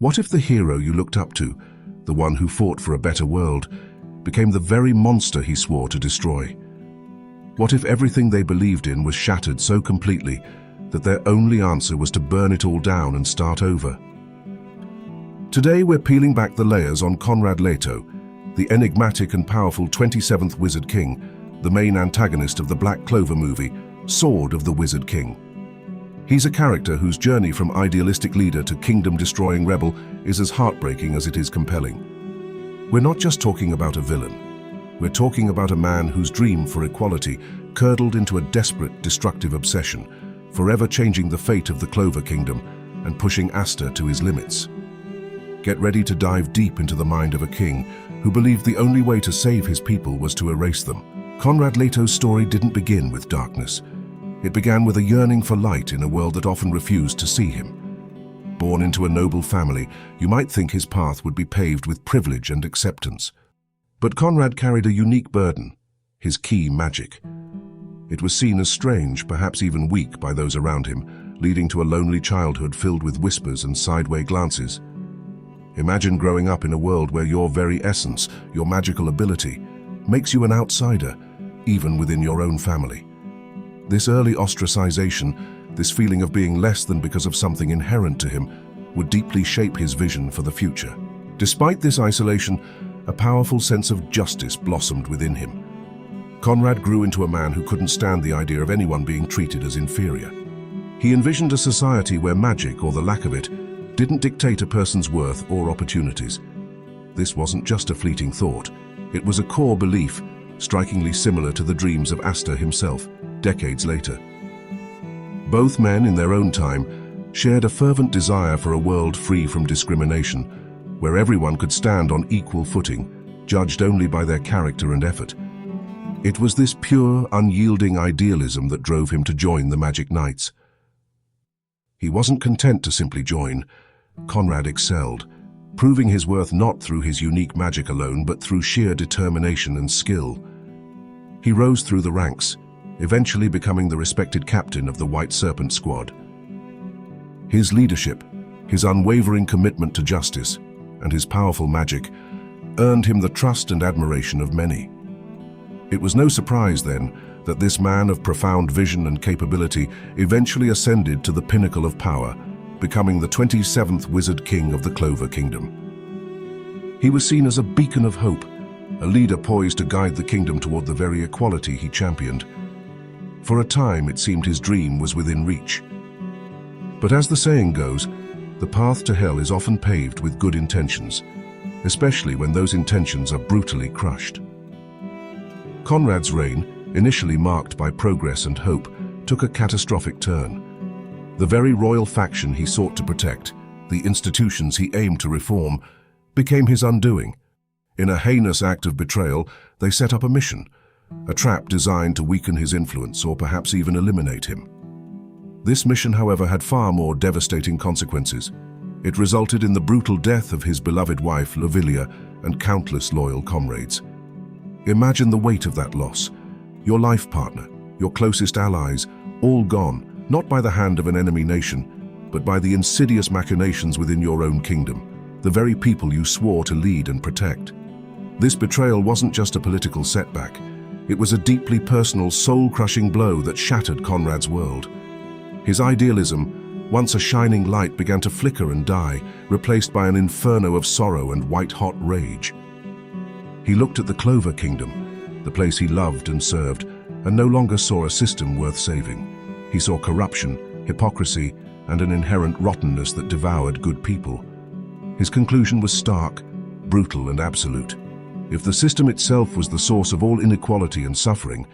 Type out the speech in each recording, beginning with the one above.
What if the hero you looked up to, the one who fought for a better world, became the very monster he swore to destroy? What if everything they believed in was shattered so completely that their only answer was to burn it all down and start over? Today we're peeling back the layers on Conrad Leto, the enigmatic and powerful 27th Wizard King, the main antagonist of the Black Clover movie, Sword of the Wizard King. He's a character whose journey from idealistic leader to kingdom-destroying rebel is as heartbreaking as it is compelling. We're not just talking about a villain. We're talking about a man whose dream for equality curdled into a desperate, destructive obsession, forever changing the fate of the Clover Kingdom and pushing Asta to his limits. Get ready to dive deep into the mind of a king who believed the only way to save his people was to erase them. Conrad Leto's story didn't begin with darkness. It began with a yearning for light in a world that often refused to see him. Born into a noble family, you might think his path would be paved with privilege and acceptance. But Conrad carried a unique burden, his key magic. It was seen as strange, perhaps even weak, by those around him, leading to a lonely childhood filled with whispers and sideway glances. Imagine growing up in a world where your very essence, your magical ability, makes you an outsider, even within your own family. This early ostracization, this feeling of being less than because of something inherent to him, would deeply shape his vision for the future. Despite this isolation, a powerful sense of justice blossomed within him. Conrad grew into a man who couldn't stand the idea of anyone being treated as inferior. He envisioned a society where magic, or the lack of it, didn't dictate a person's worth or opportunities. This wasn't just a fleeting thought. It was a core belief, strikingly similar to the dreams of Asta himself, decades later. Both men, in their own time, shared a fervent desire for a world free from discrimination, where everyone could stand on equal footing, judged only by their character and effort. It was this pure, unyielding idealism that drove him to join the Magic Knights. He wasn't content to simply join. Conrad excelled, proving his worth not through his unique magic alone, but through sheer determination and skill. He rose through the ranks, eventually becoming the respected captain of the White Serpent Squad. His leadership, his unwavering commitment to justice, and his powerful magic earned him the trust and admiration of many. It was no surprise, then, that this man of profound vision and capability eventually ascended to the pinnacle of power, becoming the 27th Wizard King of the Clover Kingdom. He was seen as a beacon of hope, a leader poised to guide the kingdom toward the very equality he championed. For a time, it seemed his dream was within reach. But as the saying goes, the path to hell is often paved with good intentions, especially when those intentions are brutally crushed. Conrad's reign, initially marked by progress and hope, took a catastrophic turn. The very royal faction he sought to protect, the institutions he aimed to reform, became his undoing. In a heinous act of betrayal, they set up a mission, a trap designed to weaken his influence or perhaps even eliminate him. This mission, however, had far more devastating consequences. It resulted in the brutal death of his beloved wife, Lavilia, and countless loyal comrades. Imagine the weight of that loss. Your life partner, your closest allies, all gone, not by the hand of an enemy nation, but by the insidious machinations within your own kingdom, the very people you swore to lead and protect. This betrayal wasn't just a political setback. It was a deeply personal, soul-crushing blow that shattered Conrad's world. His idealism, once a shining light, began to flicker and die, replaced by an inferno of sorrow and white-hot rage. He looked at the Clover Kingdom, the place he loved and served, and no longer saw a system worth saving. He saw corruption, hypocrisy, and an inherent rottenness that devoured good people. His conclusion was stark, brutal, and absolute. If the system itself was the source of all inequality and suffering,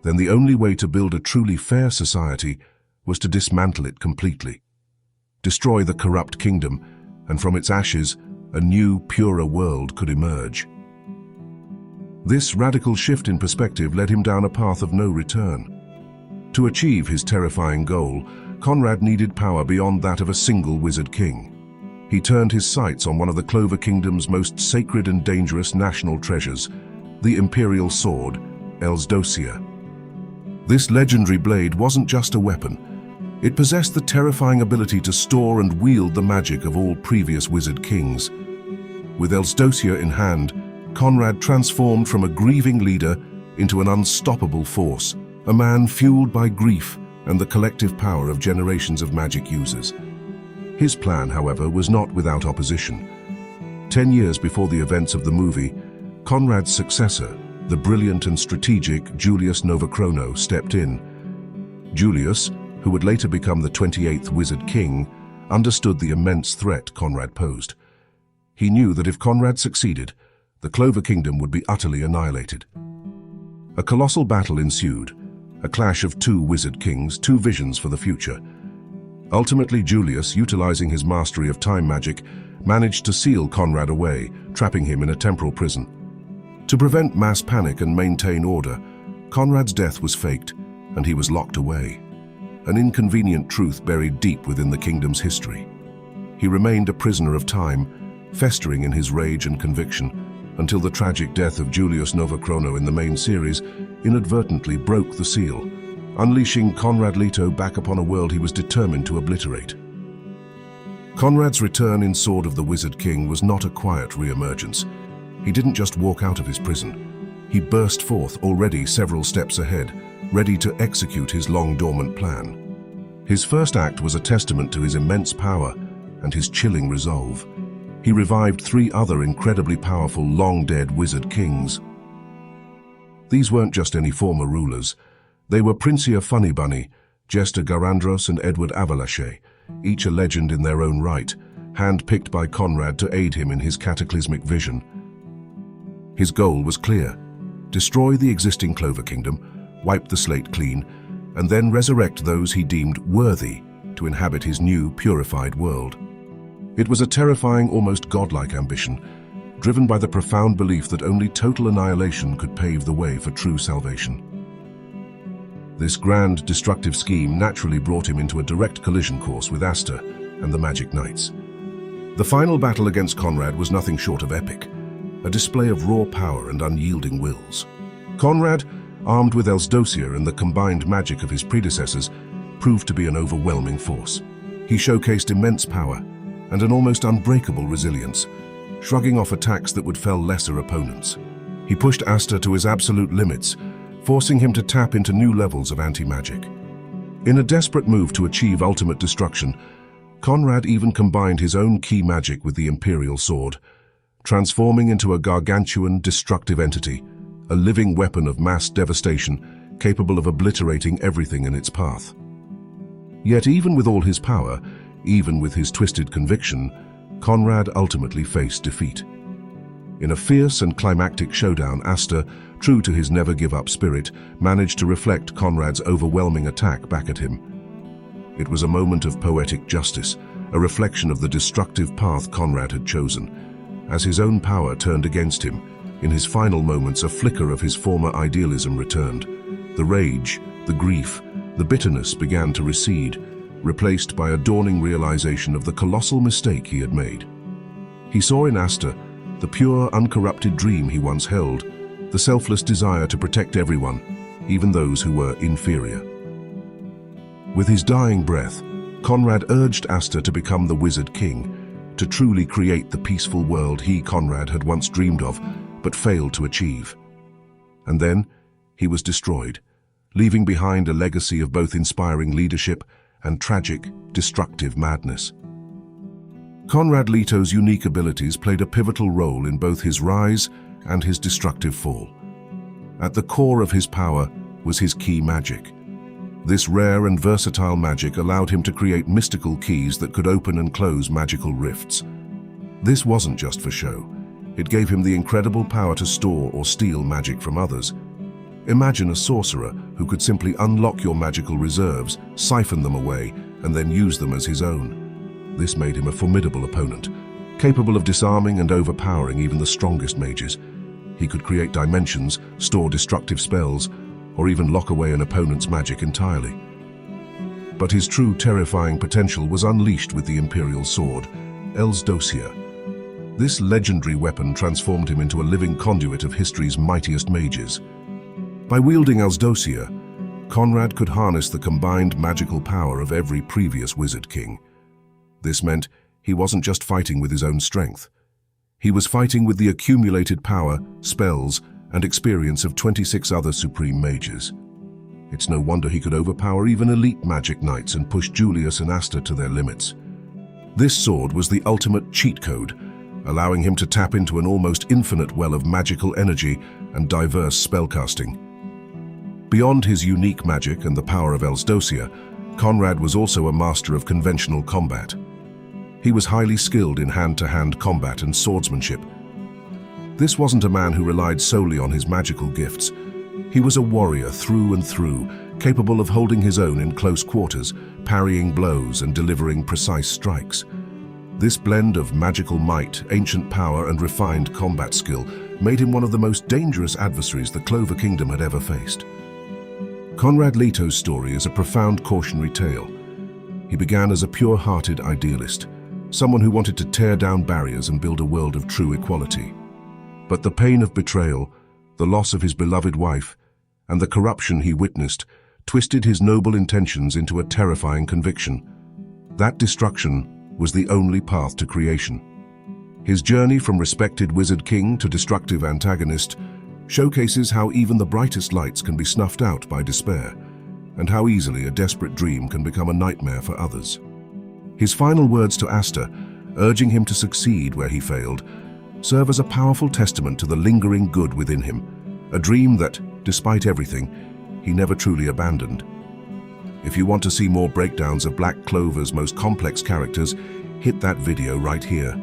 then the only way to build a truly fair society was to dismantle it completely. Destroy the corrupt kingdom, and from its ashes, a new, purer world could emerge. This radical shift in perspective led him down a path of no return. To achieve his terrifying goal, Conrad needed power beyond that of a single wizard king. He turned his sights on one of the Clover Kingdom's most sacred and dangerous national treasures, the imperial sword, Elsdosia. This legendary blade wasn't just a weapon. It possessed the terrifying ability to store and wield the magic of all previous wizard kings. With Elsdosia in hand, Conrad transformed from a grieving leader into an unstoppable force, a man fueled by grief and the collective power of generations of magic users. His plan, however, was not without opposition. 10 years before the events of the movie, Conrad's successor, the brilliant and strategic Julius Novachrono, stepped in. Julius, who would later become the 28th Wizard King, understood the immense threat Conrad posed. He knew that if Conrad succeeded, the Clover Kingdom would be utterly annihilated. A colossal battle ensued, a clash of two wizard kings, two visions for the future. Ultimately, Julius, utilizing his mastery of time magic, managed to seal Conrad away, trapping him in a temporal prison. To prevent mass panic and maintain order, Conrad's death was faked, and he was locked away. An inconvenient truth buried deep within the kingdom's history. He remained a prisoner of time, festering in his rage and conviction, until the tragic death of Julius Novachrono in the main series inadvertently broke the seal, unleashing Conrad Leto back upon a world he was determined to obliterate. Conrad's return in Sword of the Wizard King was not a quiet re-emergence. He didn't just walk out of his prison. He burst forth, already several steps ahead, ready to execute his long-dormant plan. His first act was a testament to his immense power and his chilling resolve. He revived 3 other incredibly powerful, long-dead wizard kings. These weren't just any former rulers. They were Princia Funnybunny, Jester Garandros and Edward Avalache, each a legend in their own right, hand-picked by Conrad to aid him in his cataclysmic vision. His goal was clear: destroy the existing Clover Kingdom, wipe the slate clean, and then resurrect those he deemed worthy to inhabit his new, purified world. It was a terrifying, almost godlike ambition, driven by the profound belief that only total annihilation could pave the way for true salvation. This grand, destructive scheme naturally brought him into a direct collision course with Asta and the Magic Knights. The final battle against Conrad was nothing short of epic, a display of raw power and unyielding wills. Conrad, armed with Elsdosia and the combined magic of his predecessors, proved to be an overwhelming force. He showcased immense power and an almost unbreakable resilience, shrugging off attacks that would fell lesser opponents. He pushed Asta to his absolute limits, forcing him to tap into new levels of anti-magic. In a desperate move to achieve ultimate destruction, Conrad even combined his own key magic with the Imperial Sword, transforming into a gargantuan, destructive entity, a living weapon of mass devastation capable of obliterating everything in its path. Yet even with all his power, even with his twisted conviction, Conrad ultimately faced defeat. In a fierce and climactic showdown, Asta, true to his never-give-up spirit, managed to reflect Conrad's overwhelming attack back at him. It was a moment of poetic justice, a reflection of the destructive path Conrad had chosen. As his own power turned against him, in his final moments a flicker of his former idealism returned. The rage, the grief, the bitterness began to recede, replaced by a dawning realization of the colossal mistake he had made. He saw in Asta the pure, uncorrupted dream he once held, the selfless desire to protect everyone, even those who were inferior. With his dying breath, Conrad urged Asta to become the Wizard King, to truly create the peaceful world he, Conrad, had once dreamed of, but failed to achieve. And then, he was destroyed, leaving behind a legacy of both inspiring leadership and tragic, destructive madness. Conrad Leto's unique abilities played a pivotal role in both his rise and his destructive fall. At the core of his power was his key magic. This rare and versatile magic allowed him to create mystical keys that could open and close magical rifts. This wasn't just for show. It gave him the incredible power to store or steal magic from others. Imagine a sorcerer who could simply unlock your magical reserves, siphon them away, and then use them as his own. This made him a formidable opponent, capable of disarming and overpowering even the strongest mages. He could create dimensions, store destructive spells, or even lock away an opponent's magic entirely. But his true terrifying potential was unleashed with the Imperial Sword, Elsdosia. This legendary weapon transformed him into a living conduit of history's mightiest mages. By wielding Elsdosia, Conrad could harness the combined magical power of every previous wizard king. This meant he wasn't just fighting with his own strength. He was fighting with the accumulated power, spells, and experience of 26 other supreme mages. It's no wonder he could overpower even elite magic knights and push Julius and Asta to their limits. This sword was the ultimate cheat code, allowing him to tap into an almost infinite well of magical energy and diverse spellcasting. Beyond his unique magic and the power of Elsdosia, Conrad was also a master of conventional combat. He was highly skilled in hand-to-hand combat and swordsmanship. This wasn't a man who relied solely on his magical gifts. He was a warrior through and through, capable of holding his own in close quarters, parrying blows and delivering precise strikes. This blend of magical might, ancient power, and refined combat skill made him one of the most dangerous adversaries the Clover Kingdom had ever faced. Conrad Leto's story is a profound cautionary tale. He began as a pure-hearted idealist, someone who wanted to tear down barriers and build a world of true equality. But the pain of betrayal, the loss of his beloved wife, and the corruption he witnessed twisted his noble intentions into a terrifying conviction. That destruction was the only path to creation. His journey from respected wizard king to destructive antagonist showcases how even the brightest lights can be snuffed out by despair, and how easily a desperate dream can become a nightmare for others. His final words to Asta, urging him to succeed where he failed, serve as a powerful testament to the lingering good within him, a dream that, despite everything, he never truly abandoned. If you want to see more breakdowns of Black Clover's most complex characters, hit that video right here.